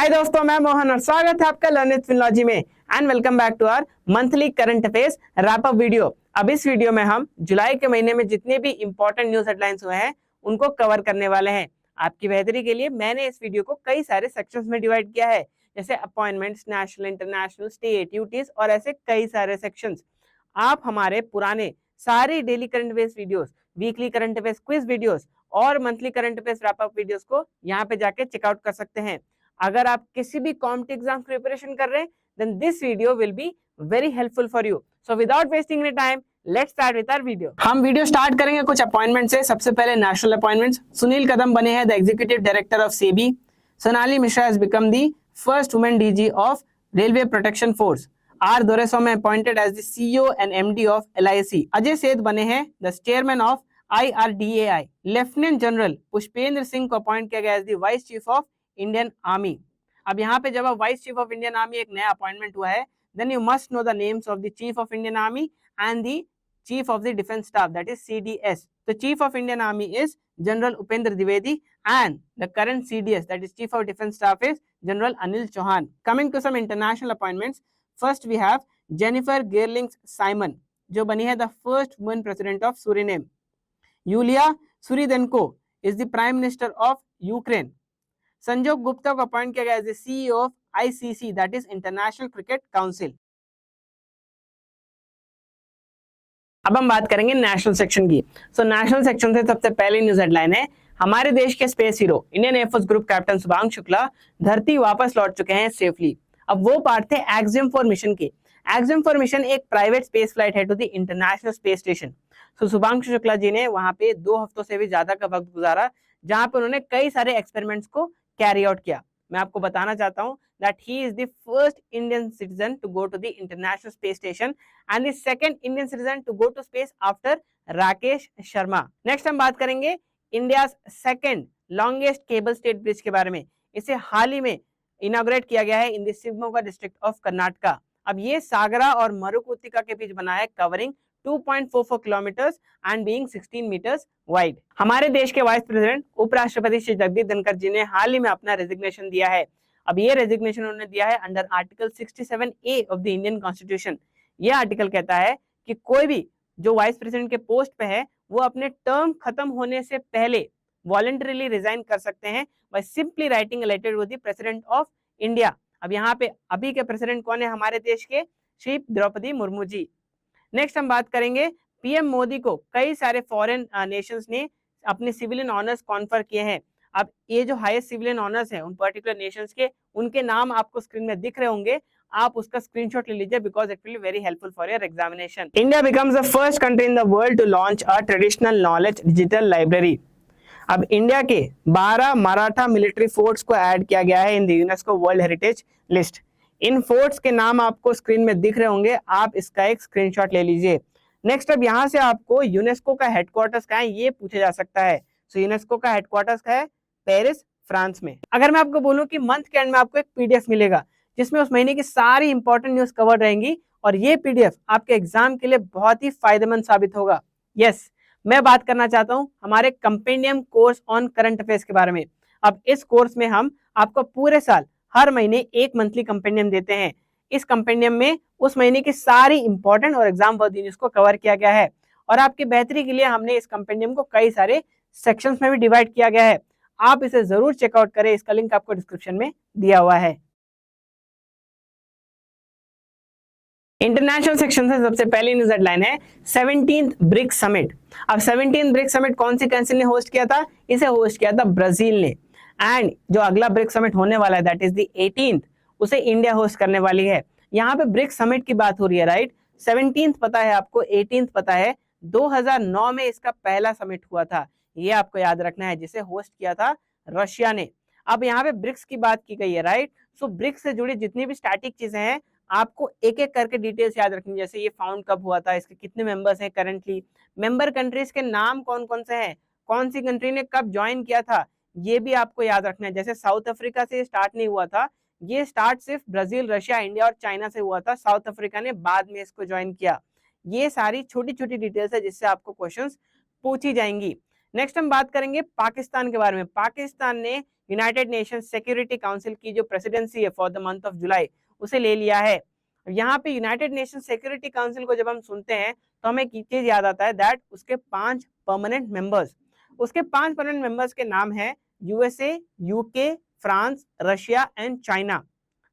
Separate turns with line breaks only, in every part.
हाय दोस्तों, मैं मोहन और स्वागत है आपका लर्न विद फिनोलॉजी में and welcome back to our monthly current affairs wrap up video. अब इस वीडियो में हम जुलाई के महीने में जितने भी इंपॉर्टेंट न्यूज हेडलाइंस हुए हैं उनको कवर करने वाले हैं। आपकी बेहतरी के लिए मैंने इस वीडियो को कई सारे सेक्शंस में डिवाइड किया है, जैसे appointments, national, international, state, duties और ऐसे कई सारे सेक्शंस। आप हमारे पुराने सारे daily current affairs videos, weekly current affairs quiz videos और monthly current affairs wrap up videos को यहाँ पे जाके चेकआउट कर सकते हैं। अगर आप किसी भी कॉम्पिटिटिव एग्जाम प्रिपरेशन कर रहे हैं then this video will be very helpful for you. So without wasting any time, let's start with our video. हम वीडियो स्टार्ट करेंगे कुछ अपॉइंटमेंट से। सबसे पहले नेशनल अपॉइंटमेंट्स। सुनील कदम बने हैं the executive director of SEBI. Sonali Mishra has become the first women DG of railway protection force. R Doreswamy appointed as the CEO and MD of LIC. Ajay Seth बने हैं the chairman of IRDAI। Lieutenant general Pushpendra Singh को appoint किया गया as the vice chief of Indian army. अब यहाँ पे जब vice chief of Indian army एक नया अपॉइंटमेंट हुआ है, then you must know the names of the chief of Indian army and the chief of the defence staff, that is CDS. The chief of Indian army is general Upendra Dwivedi and the current CDS, that is chief of defence staff, is general Anil Chauhan. Coming to some international appointments, first we have Jennifer Geerlings Simon, जो बनी है the first women president of Suriname. Yulia Svyrydenko is the prime minister of Ukraine. Sanjog Gupta को appoint किया गया as the CEO of ICC, that is International Cricket Council. अब हम बात करेंगे नेशनल सेक्शन की. सो नेशनल सेक्शन से सबसे पहले न्यूज हेडलाइन है, हमारे देश के space hero Indian air force group captain Shubhanshu Shukla धरती वापस लौट चुके हैं सेफली. अब वो पार्ट थे एक्सियम 4 मिशन के. एक्सियम 4 मिशन एक प्राइवेट स्पेस फ्लाइट है to the international space station. So Shubhanshu Shukla ji ने वहां पे 2 हफ्तों से भी ज्यादा का वक्त गुजारा, जहां पे उन्होंने कई सारे एक्सपेरिमेंट्स को कैरी आउट किया. मैं आपको बताना चाहता हूं that he is the first Indian citizen to go to the International Space Station and the second Indian citizen to go to space after Rakesh Sharma. Next हम बात करेंगे India second longest cable stayed bridge के बारे में. इसे हाल ही में inaugurate किया गया है in the Shivamogga district of Karnataka. अब ये सागरा और मरुकुतिका के बीच बना है, covering 2.44 kilometres and being 16 metres wide. हमारे देश के वाइस प्रेसिडेंट उपराष्ट्रपति श्री जगदीप धनखड़ जी ने हाल ही में अपना रेजिग्नेशन दिया है. अब ये रेजिग्नेशन उन्होंने दिया है under article 67A of the Indian constitution. ये आर्टिकल कहता है कि कोई भी जो वाइस प्रेसिडेंट के पोस्ट पे है वो अपने टर्म खत्म होने से पहले वॉलंटरीली रिजाइन कर सकते हैं by simply writing a letter to the president of India. अब यहाँ पे अभी के प्रेसिडेंट कौन है हमारे देश के? श्री द्रौपदी मुर्मू जी. नेक्स्ट हम बात करेंगे पीएम मोदी को कई सारे फॉरेन नेशंस ने अपने सिविलियन ऑनर्स कॉन्फर किए हैं. अब ये जो हाईएस्ट सिविलियन ऑनर्स हैं उन पर्टिकुलर नेशंस के, उनके नाम आपको स्क्रीन में दिख रहे होंगे. आप उसका स्क्रीनशॉट ले लीजिए because it will be very helpful for your examination. India becomes the first country in the world to launch a traditional knowledge digital library. अब इंडिया के 12 मराठा मिलिट्री फोर्ट्स को ऐड किया गया है in the UNESCO world heritage list. इन forts के नाम आपको स्क्रीन में दिख रहे होंगे, आप इसका एक स्क्रीनशॉट ले लीजिए. नेक्स्ट अब यहाँ से आपको यूनेस्को का हेडक्वार्टर्स कहाँ है ये पूछा जा सकता है. सो यूनेस्को का हेडक्वार्टर्स है पेरिस, फ्रांस में. अगर मैं आपको बोलूं कि मंथ के एंड में आपको एक PDF मिलेगा जिसमें उस महीने की सारी इंपॉर्टेंट न्यूज कवर रहेंगी और ये PDF आपके एग्जाम के लिए बहुत ही फायदेमंद साबित होगा. यस, मैं बात करना चाहता हूं हमारे compendium course on current affairs के बारे में. अब इस कोर्स में हम आपको पूरे साल हर महीने एक मंथली कंपेंडियम देते हैं. इस कंपेंडियम में उस महीने की सारी इंपॉर्टेंट और एग्जाम वर्दी न्यूज को कवर किया गया है और आपकी बेहतरी के लिए हमने इस कंपेंडियम को कई सारे सेक्शंस में भी डिवाइड किया गया है. आप इसे जरूर चेकआउट करें, इसका लिंक आपको डिस्क्रिप्शन में दिया हुआ है. इंटरनेशनल सेक्शन से सबसे पहली न्यूज हेडलाइन है 17th ब्रिक्स समिट. अब 17th ब्रिक्स समिट कौन सी कंट्री ने होस्ट किया था? इसे होस्ट किया था ब्राजील ने. एंड जो अगला ब्रिक्स समिट होने वाला है दैट इज द 18th, उसे इंडिया होस्ट करने वाली है. यहाँ पे ब्रिक्स समिट की बात हो रही है, राइट? 17th पता है आपको, 18th पता है. 2009 में इसका पहला समिट हुआ था, ये आपको याद रखना है, जिसे होस्ट किया था रशिया ने. अब यहाँ पे ब्रिक्स की बात की गई है, राइट? सो ब्रिक्स से जुड़ी जितनी भी स्टैटिक चीजें हैं आपको एक एक करके डिटेल्स याद रखनी. जैसे ये फाउंड कब हुआ था, इसके कितने मेंबर्स हैं करंटली, मेंबर कंट्रीज के नाम कौन कौन से हैं, कौन सी कंट्री ने कब ज्वाइन किया था, ये भी आपको याद रखना है. जैसे साउथ अफ्रीका से स्टार्ट नहीं हुआ था, ये स्टार्ट सिर्फ ब्राजील, रशिया, इंडिया और चाइना से हुआ था. साउथ अफ्रीका ने बाद में इसको ज्वाइन किया. ये सारी छोटी छोटी डिटेल्स है जिससे आपको क्वेश्चंस पूछी जाएंगी. नेक्स्ट हम बात करेंगे पाकिस्तान के बारे में. पाकिस्तान ने यूनाइटेड नेशन सिक्योरिटी काउंसिल की जो प्रेसिडेंसी है for the month of July उसे ले लिया है। यहाँ पे यूनाइटेड नेशन सिक्योरिटी काउंसिल को जब हम सुनते हैं तो हमें एक चीज याद आता है दैट उसके 5 परमानेंट मेंबर्स, उसके 5 परमानेंट मेंबर्स के नाम है USA, UK, France, Russia and China.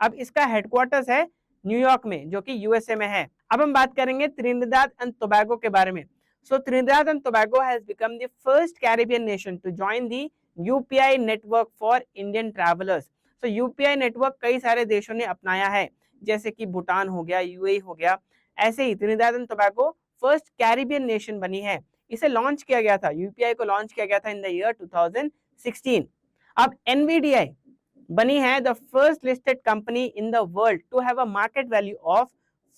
अब इसका हेडक्वार्टर्स है न्यूयॉर्क में जो कि यूएसए में है। अब हम बात करेंगे त्रिनिदाद एंड टोबैगो के बारे में। So Trinidad and Tobago has become the first Caribbean nation to join the UPI network for Indian travellers. So UPI network कई सारे देशों ने अपनाया है जैसे कि भूटान हो गया, यूएई हो गया। ऐसे ही Trinidad and Tobago first Caribbean nation बनी है। इसे लॉन्च किया गया था, यूपीआई को लॉन्च किया गया था इन द ईयर 2016। अब एनवीडीआई बनी है the first listed company in the world to have a market value of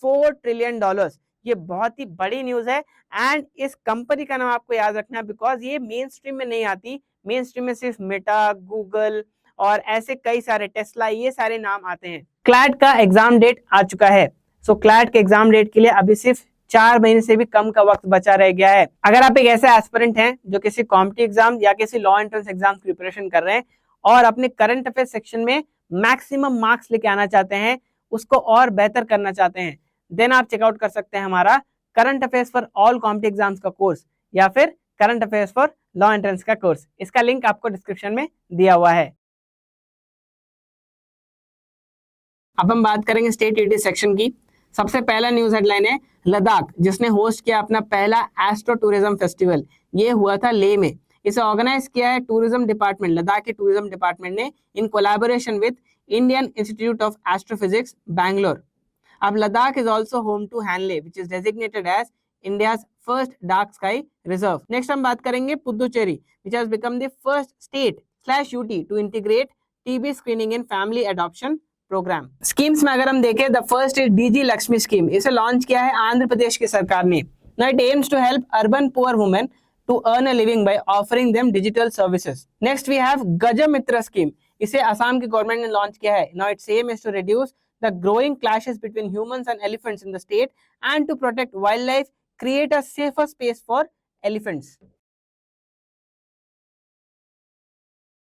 $4 trillion. ये बहुत ही बड़ी न्यूज है एंड इस कंपनी का नाम आपको याद रखना है बिकॉज ये मेन स्ट्रीम में नहीं आती। मेन स्ट्रीम में सिर्फ मेटा, गूगल और ऐसे कई सारे, टेस्ला, ये सारे नाम आते हैं। क्लैट का एग्जाम डेट आ चुका है। सो क्लैट के एग्जाम डेट के लिए अभी सिर्फ 4 महीने से भी कम का वक्त बचा रह गया है। अगर आप एक ऐसे एस्पिरेंट हैं जो किसी कॉम्पिटिटिव एग्जाम या किसी लॉ एंट्रेंस एग्जाम की प्रिपरेशन कर रहे हैं और अपने करंट अफेयर सेक्शन में मैक्सिमम मार्क्स लेके आना चाहते हैं, उसको और बेहतर करना चाहते हैं, देन आप चेकआउट कर सकते हैं हमारा current affairs for all competitive exams का कोर्स या फिर current affairs for law entrance का कोर्स। इसका लिंक आपको डिस्क्रिप्शन में दिया हुआ है। अब हम बात करेंगे स्टेट यूटी सेक्शन की। सबसे पहला न्यूज हेडलाइन है लद्दाख जिसने होस्ट किया अपना पहला एस्ट्रो टूरिज्म फेस्टिवल। ये हुआ था लेह में। इसे ऑर्गेनाइज किया है टूरिज्म डिपार्टमेंट, लद्दाख के टूरिज्म डिपार्टमेंट ने in collaboration with Indian Institute of Astrophysics Bangalore. अब Ladakh is also home to Hanle which is designated as India's first dark sky reserve. Next हम बात करेंगे Puducherry which has become the first state / UT to integrate TB screening in family adoption programme. Schemes में अगर हम देखें the first is DG Lakshmi scheme. इसे launch किया है आंध्र प्रदेश की सरकार ने। Now it aims to help urban poor women to earn a living by offering them digital services. Next we have Gajamitra scheme. इसे असम की गवर्नमेंट ने लॉन्च किया है। Now its aim is to reduce the growing clashes between humans and elephants in the state and to protect wildlife, create a safer space for elephants.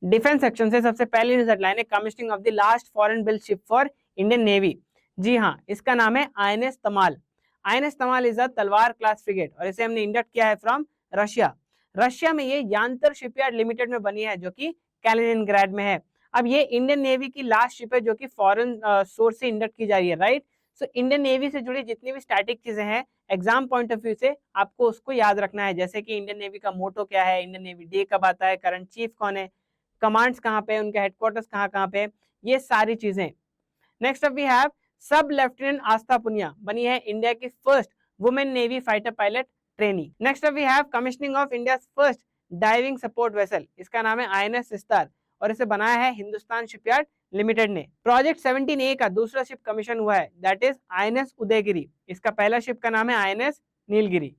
Defence section से सबसे पहली news headline है commissioning of the last foreign build ship for Indian navy. जी हाँ, इसका नाम है INS Tamal. INS Tamal is a तलवार क्लास फ्रिगेट और इसे हमने इंडक्ट किया है फ्रॉम रशिया में। ये यांतर शिपयार्ड लिमिटेड में बनी है जो कि कैलिनिनग्राड में है। अब ये इंडियन नेवी की लास्ट शिप है जो कि फॉरेन सोर्स से इंडक्ट की जा रही है, राइट। सो इंडियन नेवी से जुड़ी जितनी भी स्टैटिक चीजें हैं एग्जाम पॉइंट ऑफ व्यू से आपको उसको याद रखना है, जैसे कि इंडियन नेवी का मोटो क्या है, इंडियन नेवी डे कब आता है, करंट चीफ कौन है, कमांड्स कहाँ पे, उनके हेडक्वार्टर्स कहाँ पे, ये सारी चीजें। Next up we have sub lieutenant Astha Punia बनी है इंडिया की first women navy fighter pilot trainee. Next up we have commissioning of India's first diving support vessel. इसका नाम है आईएनएस सिस्तार और इसे बनाया है हिंदुस्तान शिपयार्ड लिमिटेड ने। प्रोजेक्ट 17A का दूसरा शिप कमीशन हुआ है दैट इज आईएनएस उदयगिरी। इसका पहला शिप का नाम है आईएनएस नीलगिरी।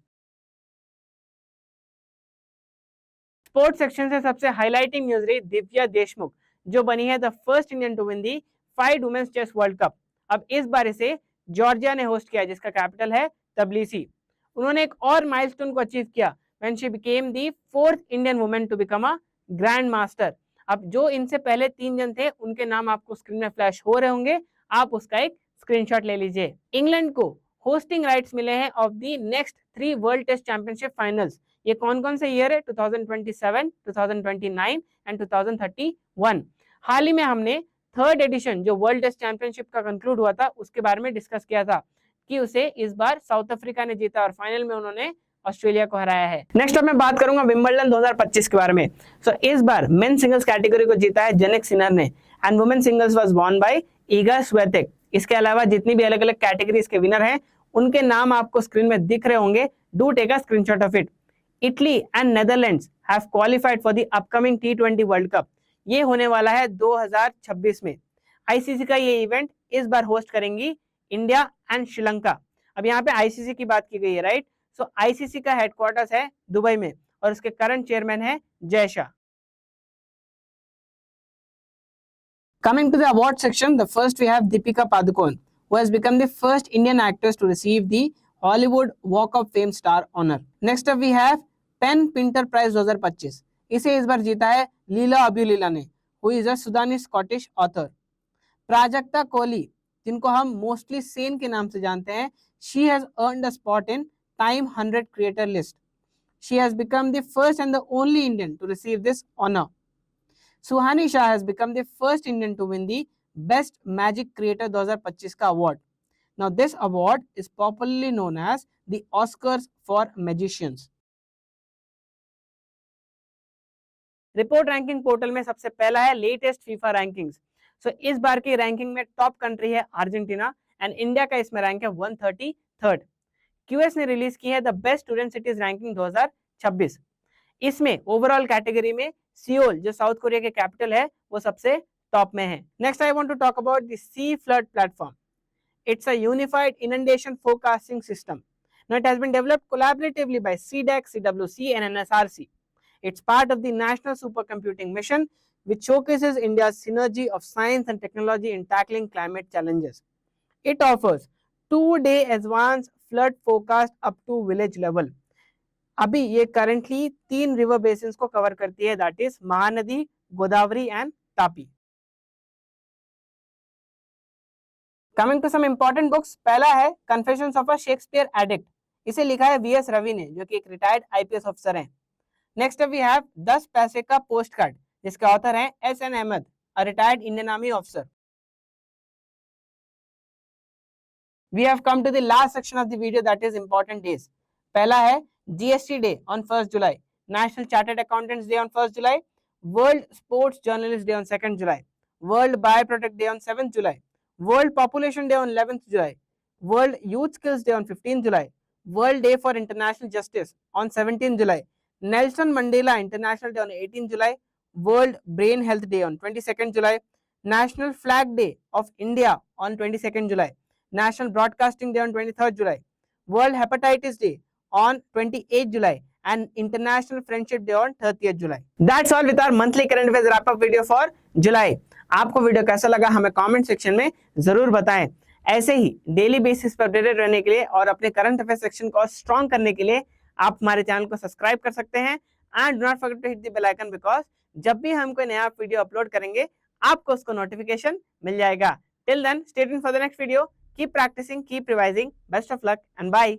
स्पोर्ट्स सेक्शन से सबसे हाईलाइटिंग न्यूज रही दिव्या देशमुख जो बनी है the first Indian to win the 5 women's chess world cup. अब इस बार इसे जॉर्जिया ने होस्ट किया जिसका कैपिटल है तबिलिसी। उन्होंने एक और माइलस्टोन को अचीव किया when she became the 4th Indian women to become a grand master. अब जो इनसे पहले 3 जन थे उनके नाम आपको स्क्रीन में फ्लैश हो रहे होंगे, आप उसका एक स्क्रीनशॉट ले लीजिए। इंग्लैंड को होस्टिंग राइट्स मिले हैं of the next 3 world test championship finals. ये कौन कौन से ईयर है? 2027, 2029 एंड 2031। हाल ही में हमने 3rd एडिशन जो वर्ल्ड टेस्ट चैंपियनशिप का कंक्लूड हुआ था उसके बारे में डिस्कस किया था कि उसे इस बार साउथ अफ्रीका ने जीता और फाइनल में उन्होंने ऑस्ट्रेलिया को हराया है। नेक्स्ट अब मैं बात करूंगा विंबलडन 2025 के बारे में। सो इस बार मेन सिंगल्स कैटेगरी को जीता है जेनिक सिनर ने and women singles was won by Iga Swiatek. इसके अलावा जितनी भी अलग अलग कैटेगरीज के विनर हैं उनके नाम आपको स्क्रीन में दिख रहे होंगे, do take a screenshot of it. Italy and Netherlands have qualified for the upcoming T20 world cup. ये होने वाला है 2026 में। आईसीसी का ये इवेंट इस बार होस्ट करेंगी इंडिया एंड श्रीलंका। अब यहाँ पे आईसीसी की बात की गई है, राइट। सो आईसीसी का हेडक्वार्टर्स है दुबई में और उसके करंट चेयरमैन है Jay Shah. Coming to the award section, the first we have Deepika Padukone, who has become the first Indian actress to receive the Hollywood Walk of Fame star honor. Next up we have PEN Pinter prize 2025। इसे इस बार जीता है लीला अब्यूलीला ने who is a Sudanese Scottish author. Prajakta Kohli, जिनको हम mostly Sen के नाम से जानते हैं, she has earned a spot in Time 100 creator list. She has become the first and the only Indian to receive this honor. Suhani Shah has become the first Indian to win the Best Magic Creator 2025 का award. Now this award is popularly known as the Oscars for Magicians. Report ranking portal में सबसे पहला है latest FIFA rankings. सो इस बार की ranking में top country है Argentina and India का इसमें रैंक है 133rd. क्यूएस ने रिलीज की है the best student cities ranking 2026. इसमें ओवरऑल कैटेगरी में सियोल, जो साउथ कोरिया के कैपिटल है, वो सबसे टॉप में है. Next I want to talk about the C flood platform. It's a unified inundation forecasting system. Now it has been developed collaboratively by CDEC, CWC and NSRC. It's part of the National Supercomputing Mission, which showcases India's synergy of science and technology in tackling climate challenges. It offers 2-day advanced flood forecast up to village level. अभी ये currently 3 river basins को cover करती है, that is Mahanadi, Godavari and Tapi. Coming to some important books, पहला है Confessions of a Shakespeare Addict. इसे लिखा है VS रवि ने, जो कि एक रिटायर्ड IPS ऑफिसर हैं. नेक्स्ट वी हैव 10 पैसे का पोस्ट कार्ड, जिसके ऑथर हैं SN Ahmed, a retired Indian army officer. We have come to the last section of the video, that is important days. पहला है GST day on 1st July, national chartered accountants day on 1st July, world sports journalist day on 2nd July, world bio product day on 7th July, world population day on 11th July, world youth skills day on 15th July, world day for international justice on 17th July, Nelson Mandela International Day on 18th July, World Brain Health Day on 22nd July, National Flag Day of India on 22nd July, National Broadcasting Day on 23rd July, World Hepatitis Day on 28th July, and International Friendship Day on 30th July. That's all with our monthly current affairs wrap up video for July. आपको video कैसा लगा हमें comment section में जरूर बताएं. ऐसे ही daily basis पर updated रहने के लिए और अपने करंट अफेयर सेक्शन को स्ट्रॉन्ग करने के लिए आप हमारे चैनल को सब्सक्राइब कर सकते हैं and do not forget to hit the bell icon, because जब भी हम कोई नया वीडियो अपलोड करेंगे आपको उसको नोटिफिकेशन मिल जाएगा. Till then stay tuned for the next video. Keep practising, keep revising. Best of luck and bye.